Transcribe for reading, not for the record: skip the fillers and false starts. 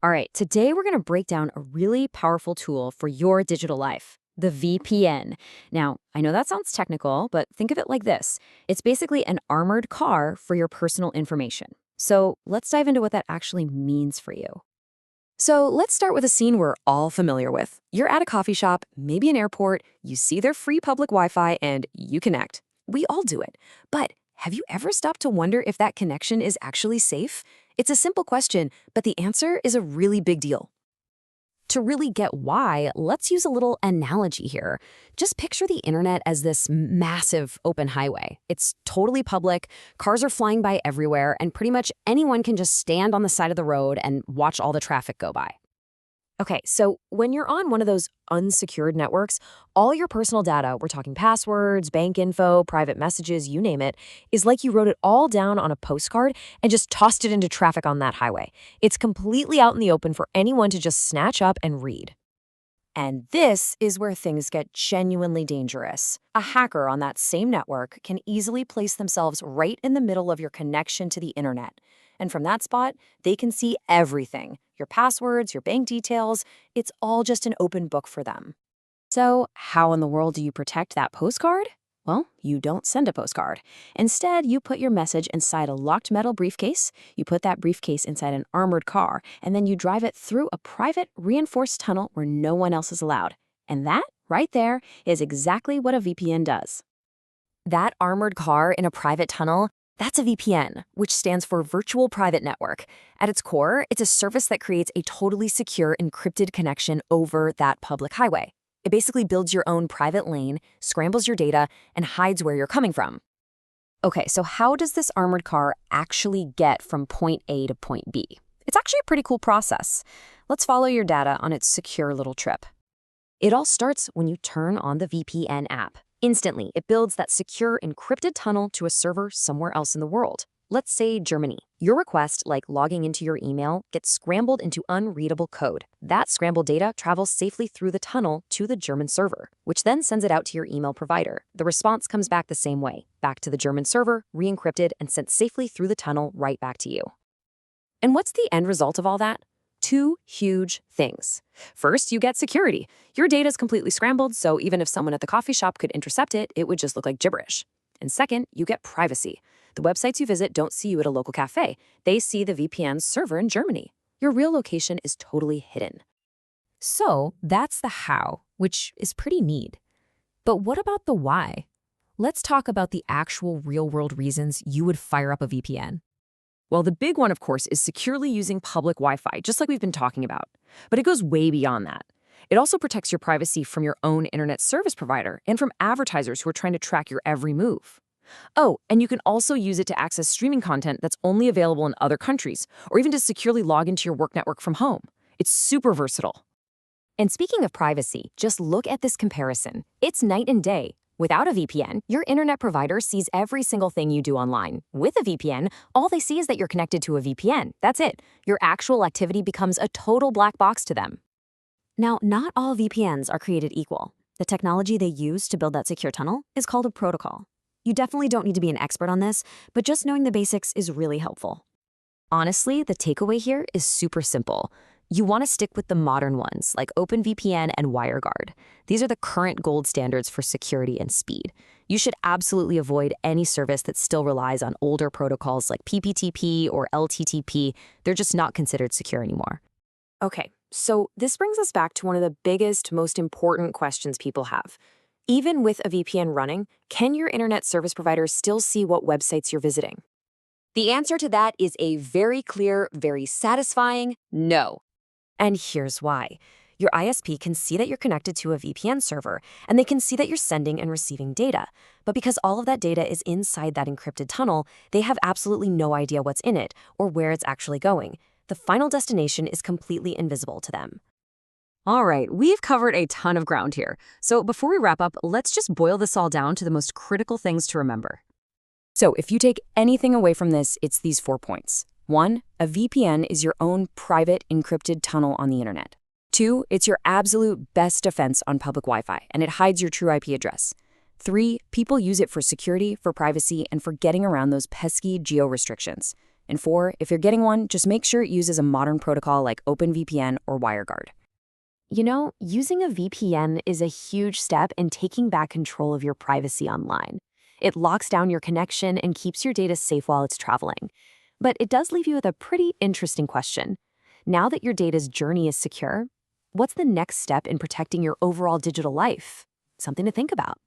All right, today we're going to break down a really powerful tool for your digital life, the VPN. Now, I know that sounds technical, but think of it like this. It's basically an armored car for your personal information. So let's dive into what that actually means for you. So let's start with a scene we're all familiar with. You're at a coffee shop, maybe an airport, you see their free public Wi-Fi, and you connect. We all do it. But have you ever stopped to wonder if that connection is actually safe? It's a simple question, but the answer is a really big deal. To really get why, let's use a little analogy here. Just picture the internet as this massive open highway. It's totally public, cars are flying by everywhere, and pretty much anyone can just stand on the side of the road and watch all the traffic go by. Okay, so when you're on one of those unsecured networks, all your personal data, we're talking passwords, bank info, private messages, you name it, is like you wrote it all down on a postcard and just tossed it into traffic on that highway. It's completely out in the open for anyone to just snatch up and read. And this is where things get genuinely dangerous. A hacker on that same network can easily place themselves right in the middle of your connection to the internet. And from that spot, they can see everything. Your passwords, your bank details, it's all just an open book for them. So how in the world do you protect that postcard? Well, you don't send a postcard. Instead, you put your message inside a locked metal briefcase, you put that briefcase inside an armored car, and then you drive it through a private, reinforced tunnel where no one else is allowed. And that, right there, is exactly what a VPN does. That armored car in a private tunnel, that's a VPN, which stands for Virtual Private Network. At its core, it's a service that creates a totally secure encrypted connection over that public highway. It basically builds your own private lane, scrambles your data, and hides where you're coming from. Okay, so how does this armored car actually get from point A to point B? It's actually a pretty cool process. Let's follow your data on its secure little trip. It all starts when you turn on the VPN app. Instantly, it builds that secure encrypted tunnel to a server somewhere else in the world. Let's say Germany. Your request, like logging into your email, gets scrambled into unreadable code. That scrambled data travels safely through the tunnel to the German server, which then sends it out to your email provider. The response comes back the same way, back to the German server, re-encrypted, and sent safely through the tunnel right back to you. And what's the end result of all that? Two huge things. First, you get security. Your data is completely scrambled, so even if someone at the coffee shop could intercept it, it would just look like gibberish. And second, you get privacy. The websites you visit don't see you at a local cafe. They see the VPN's server in Germany. Your real location is totally hidden. So that's the how, which is pretty neat. But what about the why? Let's talk about the actual real-world reasons you would fire up a VPN. Well, the big one, of course, is securely using public Wi-Fi, just like we've been talking about. But it goes way beyond that. It also protects your privacy from your own internet service provider and from advertisers who are trying to track your every move. Oh, and you can also use it to access streaming content that's only available in other countries, or even to securely log into your work network from home. It's super versatile. And speaking of privacy, just look at this comparison. It's night and day. Without a VPN, your internet provider sees every single thing you do online. With a VPN, all they see is that you're connected to a VPN. That's it. Your actual activity becomes a total black box to them. Now, not all VPNs are created equal. The technology they use to build that secure tunnel is called a protocol. You definitely don't need to be an expert on this, but just knowing the basics is really helpful. Honestly, the takeaway here is super simple. You want to stick with the modern ones, like OpenVPN and WireGuard. These are the current gold standards for security and speed. You should absolutely avoid any service that still relies on older protocols like PPTP or LTTP. They're just not considered secure anymore. Okay, so this brings us back to one of the biggest, most important questions people have. Even with a VPN running, can your internet service provider still see what websites you're visiting? The answer to that is a very clear, very satisfying no. And here's why. Your ISP can see that you're connected to a VPN server, and they can see that you're sending and receiving data. But because all of that data is inside that encrypted tunnel, they have absolutely no idea what's in it or where it's actually going. The final destination is completely invisible to them. All right, we've covered a ton of ground here. So before we wrap up, let's just boil this all down to the most critical things to remember. So if you take anything away from this, it's these 4 points. 1, a VPN is your own private encrypted tunnel on the internet. 2, it's your absolute best defense on public Wi-Fi, and it hides your true IP address. 3, people use it for security, for privacy, and for getting around those pesky geo restrictions. And 4, if you're getting one, just make sure it uses a modern protocol like OpenVPN or WireGuard. You know, using a VPN is a huge step in taking back control of your privacy online. It locks down your connection and keeps your data safe while it's traveling. But it does leave you with a pretty interesting question. Now that your data's journey is secure, what's the next step in protecting your overall digital life? Something to think about.